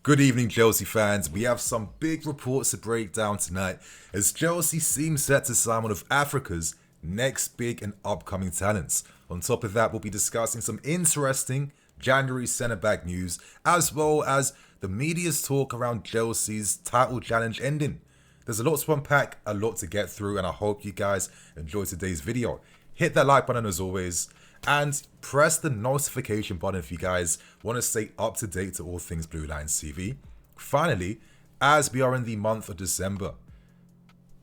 Good evening, Chelsea fans. We have some big reports to break down tonight as Chelsea seems set to sign one of Africa's next big and upcoming talents. On top of that, we'll be discussing some interesting January centre-back news as well as the media's talk around Chelsea's title challenge ending. There's a lot to unpack, a lot to get through, and I hope you guys enjoy today's video. Hit that like button as always, and press the notification button if you guys want to stay up to date to all things Blue Lions TV. Finally, as we are in the month of December,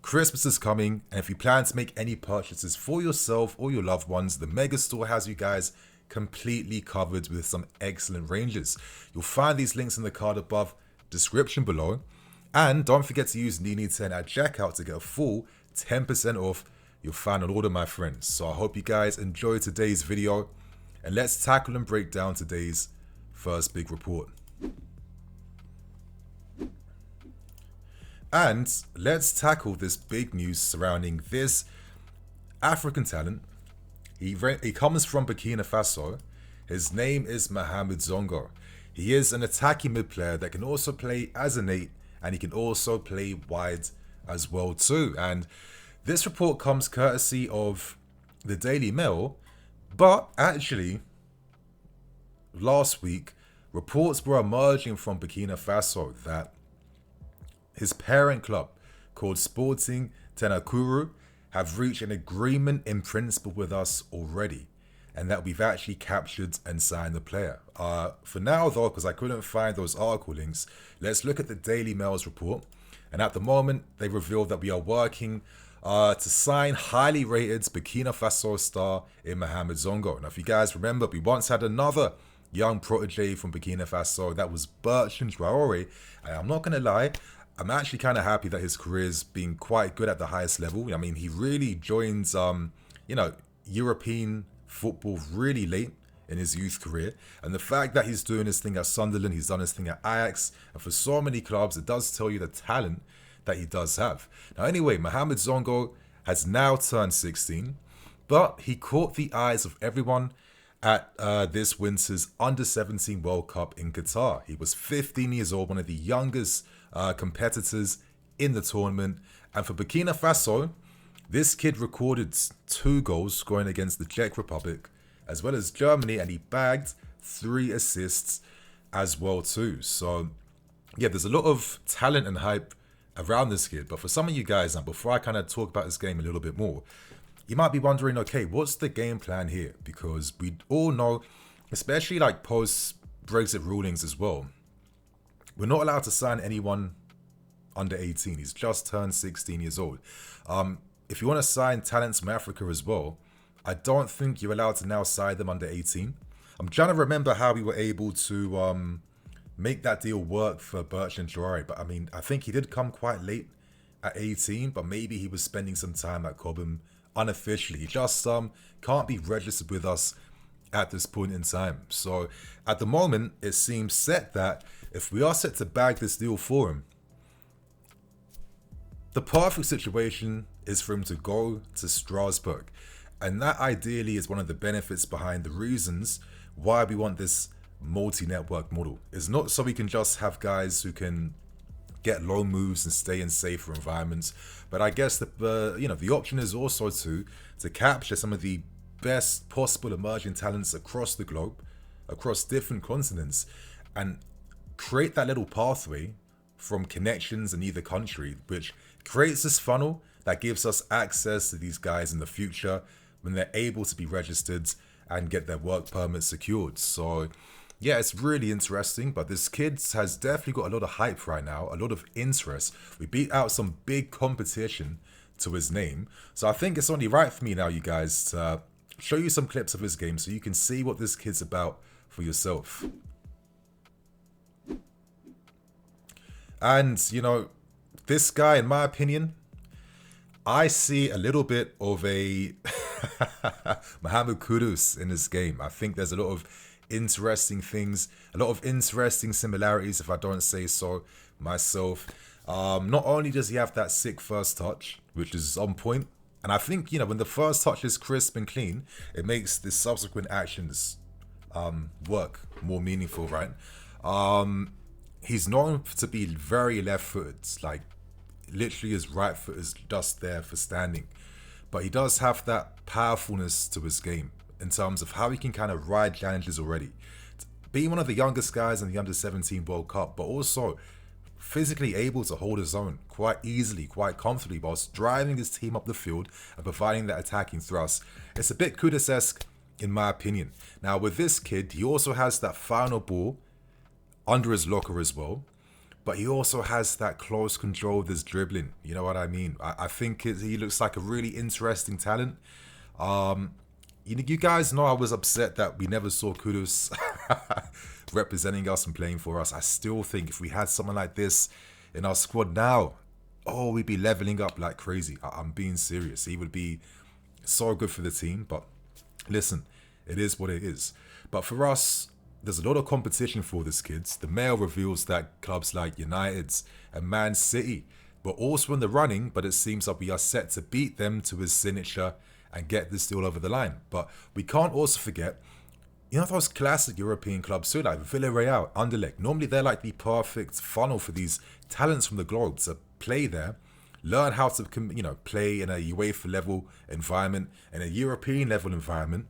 Christmas is coming, and if you plan to make any purchases for yourself or your loved ones, the Mega Store has you guys completely covered with some excellent ranges. You'll find these links in the card above, description below, and don't forget to use Nini10 at checkout to get a full 10% off your final order, my friends. So I hope you guys enjoy today's video, and let's tackle and break down today's first big report. And let's tackle this big news surrounding this African talent. He comes from Burkina Faso. His name is Mohamed Zongo. He is an attacking mid player that can also play as an 8, and he can also play wide as well too. And this report comes courtesy of the Daily Mail, but actually last week reports were emerging from Burkina Faso that his parent club called Sporting Tenakuru have reached an agreement in principle with us already, and that we've actually captured and signed the player. For now though, because I couldn't find those article links, let's look at the Daily Mail's report. And at the moment, they revealed that we are working to sign highly rated Burkina Faso star in Mohamed Zongo. Now, if you guys remember, we once had another young protege from Burkina Faso, that was Bertrand Traore. And I'm not going to lie, I'm actually kind of happy that his career's been quite good at the highest level. I mean, he really joins, European football really late in his youth career. And the fact that he's doing his thing at Sunderland, he's done his thing at Ajax, and for so many clubs, it does tell you the talent that he does have. Now, anyway, Mohamed Zongo has now turned 16, but he caught the eyes of everyone at this winter's Under-17 World Cup in Qatar. He was 15 years old, one of the youngest competitors in the tournament. And for Burkina Faso, this kid recorded 2 goals, scoring against the Czech Republic as well as Germany, and he bagged 3 assists as well too. So yeah, there's a lot of talent and hype around this kid. But for some of you guys, now before I kind of talk about this game a little bit more, you might be wondering, okay, what's the game plan here? Because we all know, especially like post-Brexit rulings as well, we're not allowed to sign anyone under 18. He's just turned 16 years old. If you want to sign talents from Africa as well, I don't think you're allowed to now sign them under 18. I'm trying to remember how we were able to make that deal work for Bertrand Traore. But I mean, I think he did come quite late at 18, but maybe he was spending some time at Cobham unofficially. He just can't be registered with us at this point in time. So at the moment, it seems set that if we are set to bag this deal for him, the perfect situation is for him to go to Strasbourg. And that ideally is one of the benefits behind the reasons why we want this multi-network model. It's not so we can just have guys who can get loan moves and stay in safer environments, but I guess the option is also to capture some of the best possible emerging talents across the globe, across different continents, and create that little pathway from connections in either country, which creates this funnel that gives us access to these guys in the future when they're able to be registered and get their work permits secured. So yeah, it's really interesting, but this kid has definitely got a lot of hype right now, a lot of interest. We beat out some big competition to his name. So I think it's only right for me now, you guys, to show you some clips of his game so you can see what this kid's about for yourself. And, you know, this guy, in my opinion, I see a little bit of a Mohamed KUDUS in his game. I think there's a lot of interesting things, a lot of interesting similarities, if I don't say so myself. Not only does he have that sick first touch, which is on point, and I think, you know, when the first touch is crisp and clean, it makes the subsequent actions work more meaningful, right? he's known to be very left-footed. Like, literally his right foot is just there for standing. But he does have that powerfulness to his game in terms of how he can kind of ride challenges already. Being one of the youngest guys in the under-17 World Cup, but also physically able to hold his own quite easily, quite comfortably, whilst driving his team up the field and providing that attacking thrust. It's a bit KUDUS-esque, in my opinion. Now, with this kid, he also has that final ball under his locker as well, but he also has that close control of his dribbling. You know what I mean? I think he looks like a really interesting talent. You guys know I was upset that we never saw KUDUS representing us and playing for us. I still think if we had someone like this in our squad now, oh, we'd be leveling up like crazy. I'm being serious. He would be so good for the team. But listen, it is what it is. But for us, there's a lot of competition for this kids. The Mail reveals that clubs like United and Man City were also in the running, but it seems like we are set to beat them to his signature and get this deal over the line. But we can't also forget, you know, those classic European clubs too, like Villarreal, Anderlecht. Normally they're like the perfect funnel for these talents from the globe to play there, learn how to, play in a UEFA level environment, in a European level environment,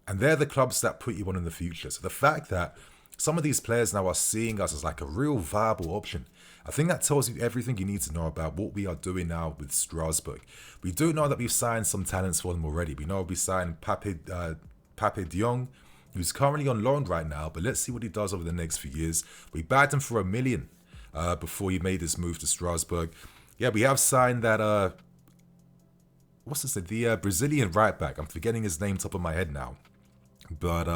and they're the clubs that put you on in the future. So the fact that some of these players now are seeing us as like a real viable option, I think that tells you everything you need to know about what we are doing now with Strasbourg. We do know that we've signed some talents for them already. We know we signed Pape de Jong, who's currently on loan right now, but let's see what he does over the next few years. We bagged him for $1 million before he made his move to Strasbourg. Yeah, we have signed that, the Brazilian right back. I'm forgetting his name top of my head now. But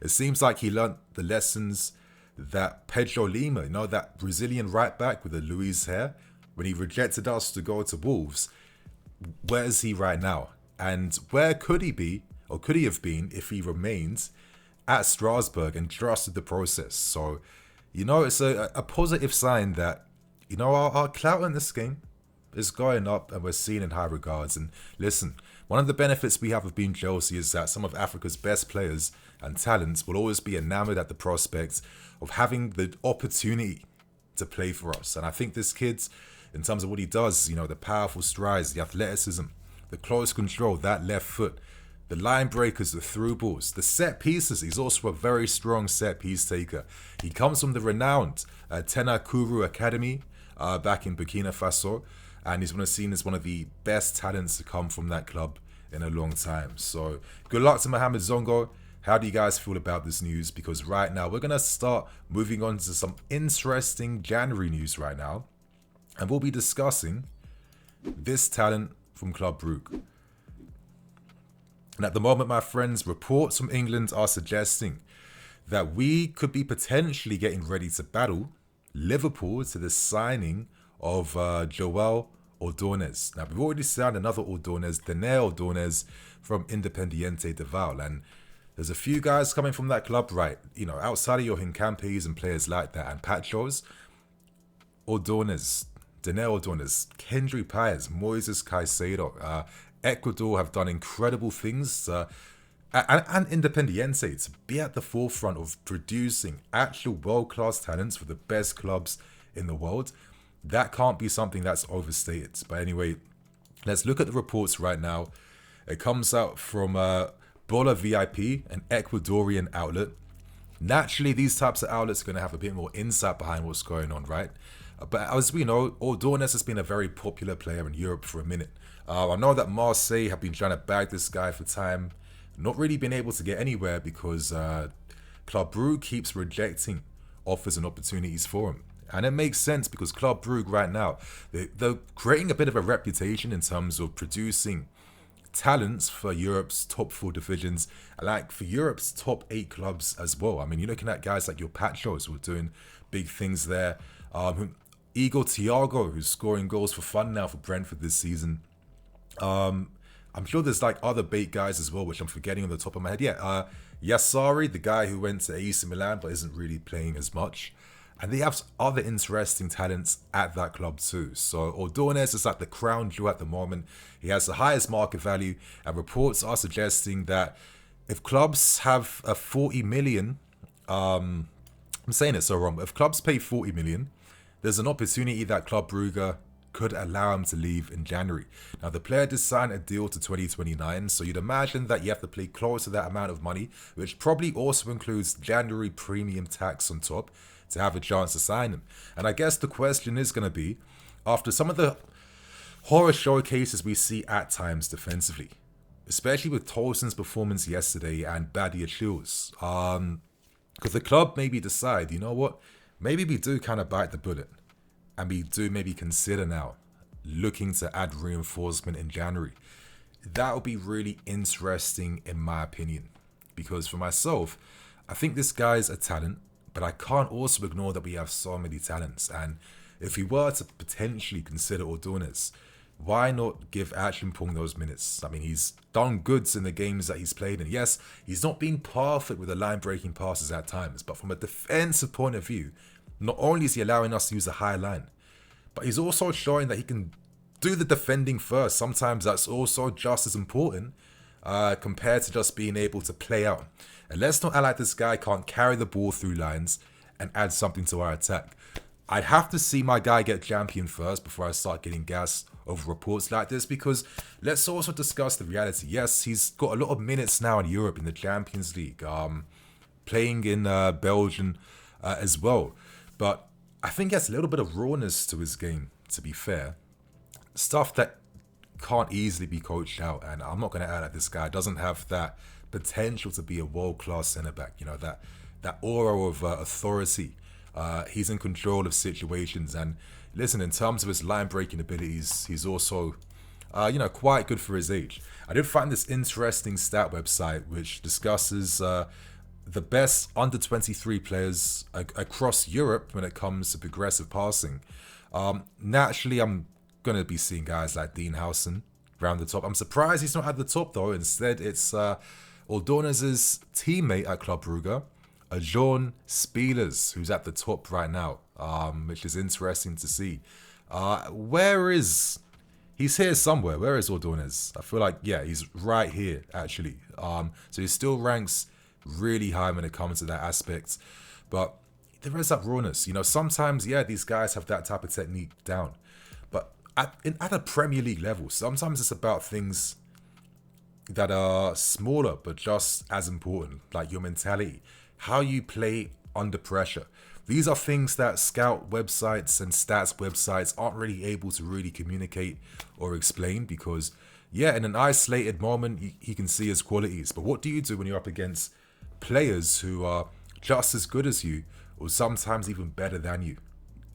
it seems like he learned the lessons that Pedro Lima, that Brazilian right back with the Luis hair, when he rejected us to go to Wolves, where is he right now? And where could he be, or could he have been, if he remains at Strasbourg and trusted the process? So, it's a positive sign that, our clout in this game is going up and we're seen in high regards. And listen, one of the benefits we have of being Chelsea is that some of Africa's best players and talents will always be enamored at the prospect of having the opportunity to play for us. And I think this kid, in terms of what he does, the powerful strides, the athleticism, the close control, that left foot, the line breakers, the through balls, the set pieces. He's also a very strong set piece taker. He comes from the renowned Tenakuru Academy back in Burkina Faso, and he's seen as one of the best talents to come from that club in a long time. So good luck to Mohamed Zongo. How do you guys feel about this news? Because right now we're going to start moving on to some interesting January news right now, and we'll be discussing this talent from Club Brugge. And at the moment, my friends, reports from England are suggesting that we could be potentially getting ready to battle Liverpool to the signing of Joel Ordonez. Now, we've already signed another Ordonez, Joel Ordonez from Independiente del Valle. And there's a few guys coming from that club, right? Outside of your Hincampes and players like that and Pachos, Ordonez, Joel Ordonez, Kendry Páez, Moises Caicedo, Ecuador have done incredible things, and Independiente to be at the forefront of producing actual world-class talents for the best clubs in the world. That can't be something that's overstated. But anyway, let's look at the reports right now. It comes out from Bola VIP, an Ecuadorian outlet. Naturally, these types of outlets are going to have a bit more insight behind what's going on, right? But as we know, Ordonez has been a very popular player in Europe for a minute. I know that Marseille have been trying to bag this guy for time, not really been able to get anywhere because Club Brugge keeps rejecting offers and opportunities for him. And it makes sense because Club Brugge right now, they're creating a bit of a reputation in terms of producing talents for Europe's top 4 divisions, like for Europe's top 8 clubs as well. I mean, you're looking at guys like your Pachos who are doing big things there. Igor Thiago, who's scoring goals for fun now for Brentford this season. I'm sure there's like other bait guys as well, which I'm forgetting on the top of my head. Yeah, Yassari, the guy who went to AC Milan but isn't really playing as much. And they have other interesting talents at that club too. So Ordonez is like the crown jewel at the moment. He has the highest market value, and reports are suggesting that if clubs have a 40 million I'm saying it so wrong, but if clubs pay 40 million, there's an opportunity that Club Brugge could allow him to leave in January. Now, the player did sign a deal to 2029, so you'd imagine that you have to pay close to that amount of money, which probably also includes January premium tax on top to have a chance to sign him. And I guess the question is going to be, after some of the horror showcases we see at times defensively, especially with Tolson's performance yesterday and Badia Chills, could the club maybe decide, you know what, maybe we do kind of bite the bullet and we do maybe consider now looking to add reinforcement in January? That would be really interesting in my opinion, because for myself, I think this guy's a talent, but I can't also ignore that we have so many talents. And if we were to potentially consider Ordonez, why not give Achimpong those minutes? I mean, he's done goods in the games that he's played in. Yes, he's not been perfect with the line-breaking passes at times, but from a defensive point of view, not only is he allowing us to use a high line, but he's also showing that he can do the defending first. Sometimes that's also just as important compared to just being able to play out. And let's not act like this guy can't carry the ball through lines and add something to our attack. I'd have to see my guy get champion first before I start getting gas over reports like this, because let's also discuss the reality. Yes, he's got a lot of minutes now in Europe in the Champions League, playing in Belgium as well. But I think he has a little bit of rawness to his game, to be fair. Stuff that can't easily be coached out. And I'm not going to add that this guy doesn't have that potential to be a world-class centre-back. You know, that aura of authority. He's in control of situations. And listen, in terms of his line-breaking abilities, he's also, quite good for his age. I did find this interesting stat website which discusses the best under-23 players across Europe when it comes to progressive passing. Naturally, I'm going to be seeing guys like Dean Howson around the top. I'm surprised he's not at the top, though. Instead, it's Ordonez's teammate at Club Brugge, John Spielers, who's at the top right now, which is interesting to see. He's here somewhere. Where is Ordonez? I feel like, yeah, he's right here, actually. So he still ranks really high when it comes to that aspect. But there is that rawness. You know, sometimes, yeah, these guys have that type of technique down. But at a Premier League level, sometimes it's about things that are smaller but just as important, like your mentality, how you play under pressure. These are things that scout websites and stats websites aren't really able to really communicate or explain, because, yeah, in an isolated moment, he can see his qualities. But what do you do when you're up against players who are just as good as you, or sometimes even better than you?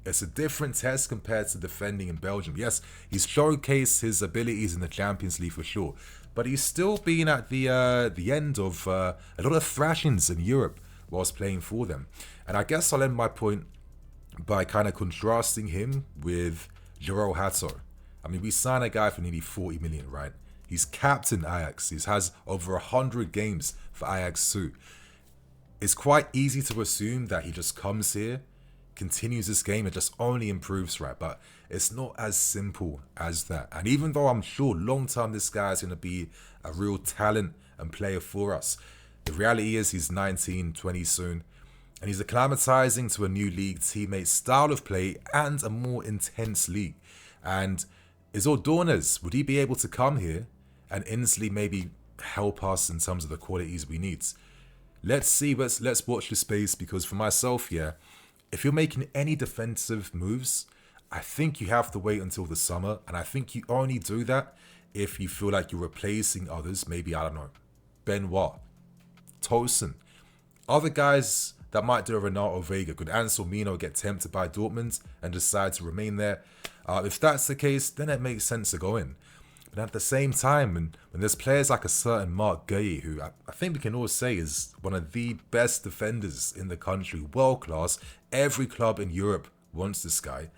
It's a different test compared to defending in Belgium. Yes, he's showcased his abilities in the Champions League for sure, but he's still been at the end of a lot of thrashings in Europe whilst playing for them. And I guess I'll end my point by kind of contrasting him with Joel Hato. I mean, we signed a guy for nearly 40 million, right? He's captain Ajax. He has over 100 games for Ajax too. It's quite easy to assume that he just comes here, continues this game, and just only improves, right? But it's not as simple as that. And even though I'm sure long term this guy is going to be a real talent and player for us, the reality is he's 19, 20 soon, and he's acclimatizing to a new league, teammates, style of play, and a more intense league. And is Ordonez, would he be able to come here and instantly maybe help us in terms of the qualities we need? Let's see, let's watch the space, because for myself, yeah, if you're making any defensive moves, I think you have to wait until the summer, and I think you only do that if you feel like you're replacing others, maybe, I don't know, Benoit, Tosin, other guys that might do a Renato Vega. Could Anselmino get tempted by Dortmund and decide to remain there? If that's the case, then it makes sense to go in. But at the same time, when there's players like a certain Mark Gueye, who I think we can all say is one of the best defenders in the country, world class, every club in Europe wants this guy,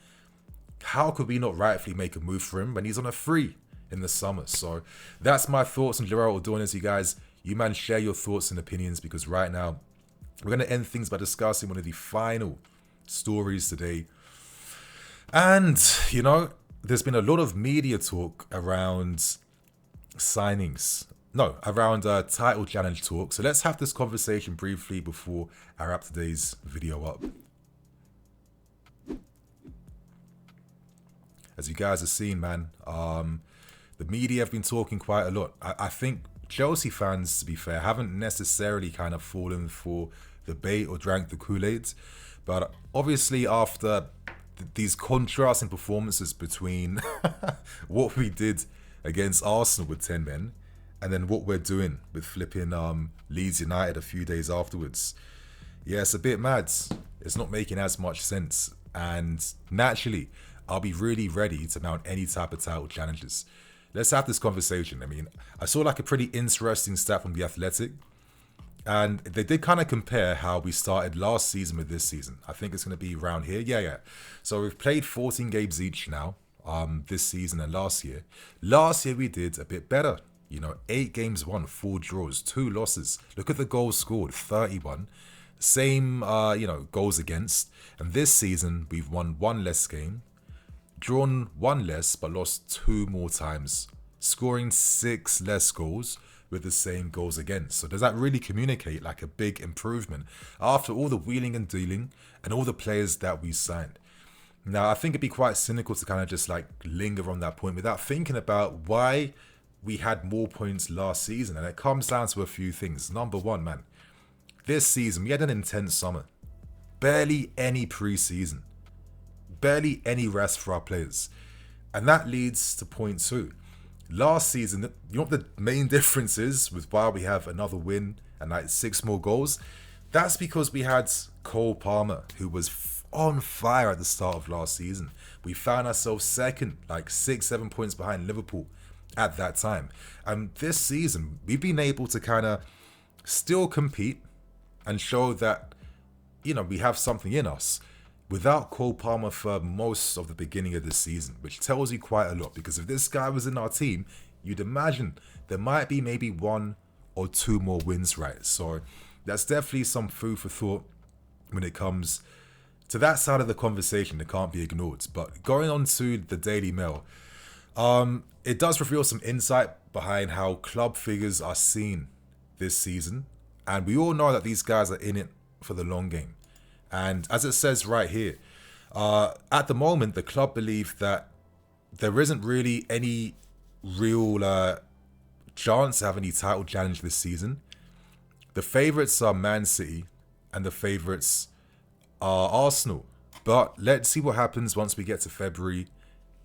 how could we not rightfully make a move for him when he's on a free in the summer? So that's my thoughts on Joel Ordonez, you guys. You man, share your thoughts and opinions, because right now we're going to end things by discussing one of the final stories today. And, you know, there's been a lot of media talk around signings No, around title challenge talk. So let's have this conversation briefly before I wrap today's video up. As you guys have seen, man, the media have been talking quite a lot. I think Chelsea fans, to be fair, haven't necessarily kind of fallen for the bait or drank the Kool-Aid. But obviously after these contrasting performances between what we did against Arsenal with 10 men and then what we're doing with flipping Leeds United a few days afterwards, yeah, it's a bit mad. It's not making as much sense. And naturally, I'll be really ready to mount any type of title challenges. Let's have this conversation. I mean, I saw like a pretty interesting stat from The Athletic, and they did kind of compare how we started last season with this season. I think it's going to be around here. Yeah. So we've played 14 games each now, this season and last year. Last year we did a bit better. 8 games won, 4 draws, 2 losses. Look at the goals scored, 31. Same, goals against. And this season, we've won 1 less game, drawn 1 less, but lost 2 more times, scoring 6 less goals with the same goals against. So does that really communicate like a big improvement after all the wheeling and dealing and all the players that we signed? Now, I think it'd be quite cynical to kind of just like linger on that point without thinking about why we had more points last season. And it comes down to a few things. Number one, man, this season we had an intense summer. Barely any pre-season. Barely any rest for our players. And that leads to point 2. Last season, you know what the main difference is with why we have another win and like 6 more goals? That's because we had Cole Palmer, who was on fire at the start of last season. We found ourselves second, like 6-7 points behind Liverpool at that time. And this season, we've been able to kind of still compete and show that, we have something in us without Cole Palmer for most of the beginning of this season, which tells you quite a lot, because if this guy was in our team, you'd imagine there might be maybe 1 or 2 more wins, right? So that's definitely some food for thought when it comes to that side of the conversation that can't be ignored. But going on to the Daily Mail, it does reveal some insight behind how club figures are seen this season. And we all know that these guys are in it for the long game. And as it says right here, at the moment, the club believe that there isn't really any real chance to have any title challenge this season. The favourites are Man City and the favourites are Arsenal. But let's see what happens once we get to February.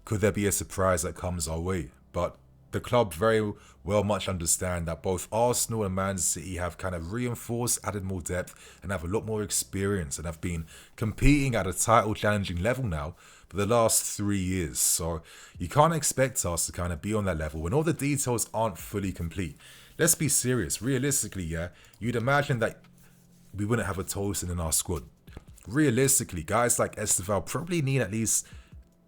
Could there be a surprise that comes our way? But the club very well much understand that both Arsenal and Man City have kind of reinforced, added more depth, and have a lot more experience, and have been competing at a title challenging level now for the last 3 years. So you can't expect us to kind of be on that level when all the details aren't fully complete. Let's be serious. Realistically, yeah, you'd imagine that we wouldn't have a Tosin in our squad. Realistically, guys like Esteval probably need at least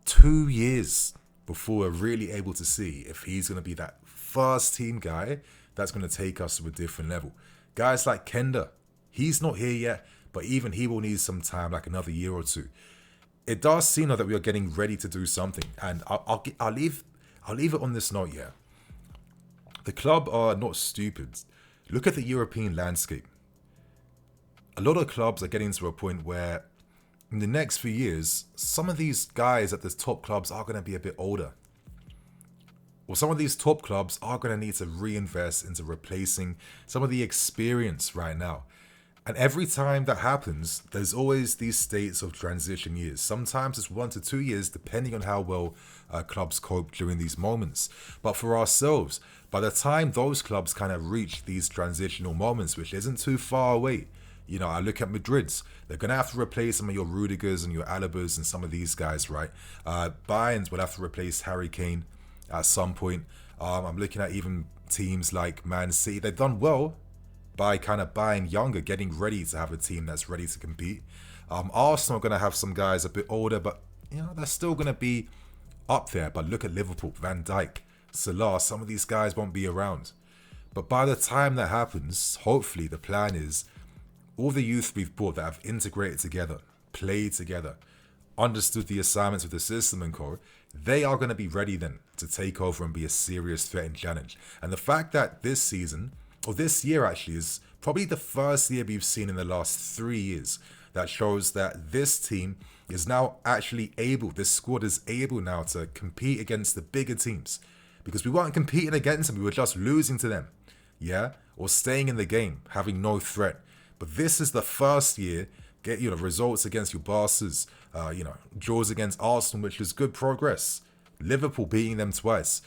2 years before we're really able to see if he's going to be that first team guy that's going to take us to a different level. Guys like Kenda, he's not here yet, but even he will need some time, like another year or 2. It does seem like that we are getting ready to do something, and I'll leave it on this note. Yeah, the club are not stupid. Look at the European landscape. A lot of clubs are getting to a point where in the next few years, some of these guys at the top clubs are going to be a bit older. Well, some of these top clubs are going to need to reinvest into replacing some of the experience right now. And every time that happens, there's always these states of transition years. Sometimes it's 1 to 2 years, depending on how well clubs cope during these moments. But for ourselves, by the time those clubs kind of reach these transitional moments, which isn't too far away, I look at Madrid's. They're going to have to replace some of your Rudigers and your Alabas and some of these guys, right? Bayern's will have to replace Harry Kane at some point. I'm looking at even teams like Man City. They've done well by kind of buying younger, getting ready to have a team that's ready to compete. Arsenal are going to have some guys a bit older, but they're still going to be up there. But look at Liverpool, Van Dijk, Salah. Some of these guys won't be around. But by the time that happens, hopefully the plan is all the youth we've brought that have integrated together, played together, understood the assignments of the system and co, they are going to be ready then to take over and be a serious threat and challenge. And the fact that this season, or this year actually, is probably the first year we've seen in the last 3 years that shows that this team is now actually able, this squad is able now to compete against the bigger teams. Because we weren't competing against them, we were just losing to them. Yeah? Or staying in the game, having no threat. But this is the first year, get results against your bosses, draws against Arsenal, which is good progress. Liverpool beating them twice.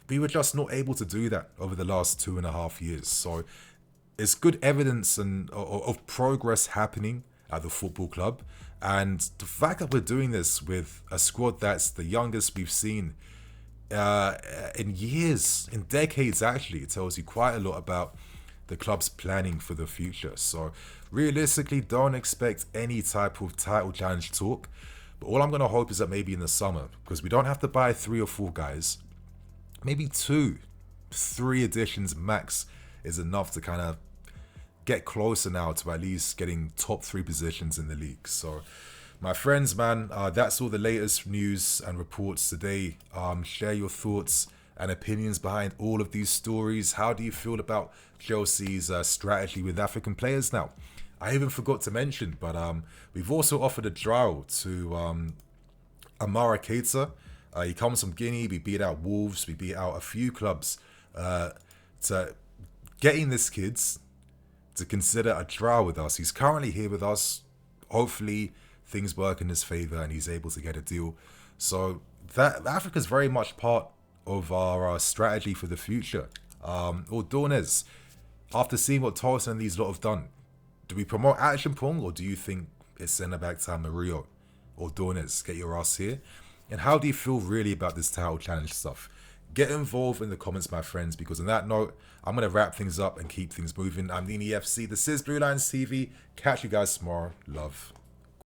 We were just not able to do that over the last 2.5 years. So it's good evidence of progress happening at the football club. And the fact that we're doing this with a squad that's the youngest we've seen in years, in decades actually, it tells you quite a lot about the club's planning for the future. So realistically, don't expect any type of title challenge talk. But all I'm going to hope is that maybe in the summer, because we don't have to buy 3 or 4 guys, maybe 2, 3 additions max is enough to kind of get closer now to at least getting top 3 positions in the league. So my friends, man, that's all the latest news and reports today. Share your thoughts and opinions behind all of these stories. How do you feel about Chelsea's strategy with African players now? I even forgot to mention, but we've also offered a trial to Amara Keita. He comes from Guinea. We beat out Wolves. We beat out a few clubs. To getting this kid to consider a trial with us. He's currently here with us. Hopefully things work in his favour and he's able to get a deal. So that Africa's very much part of our strategy for the future. Ordonez, after seeing what Tolson and these lot have done, do we promote Action Pong or do you think it's centre back time Mario? Ordonez, get your ass here. And how do you feel really about this title challenge stuff? Get involved in the comments, my friends, because on that note, I'm going to wrap things up and keep things moving. I'm Nini FC. This is Blue Lions TV. Catch you guys tomorrow. Love.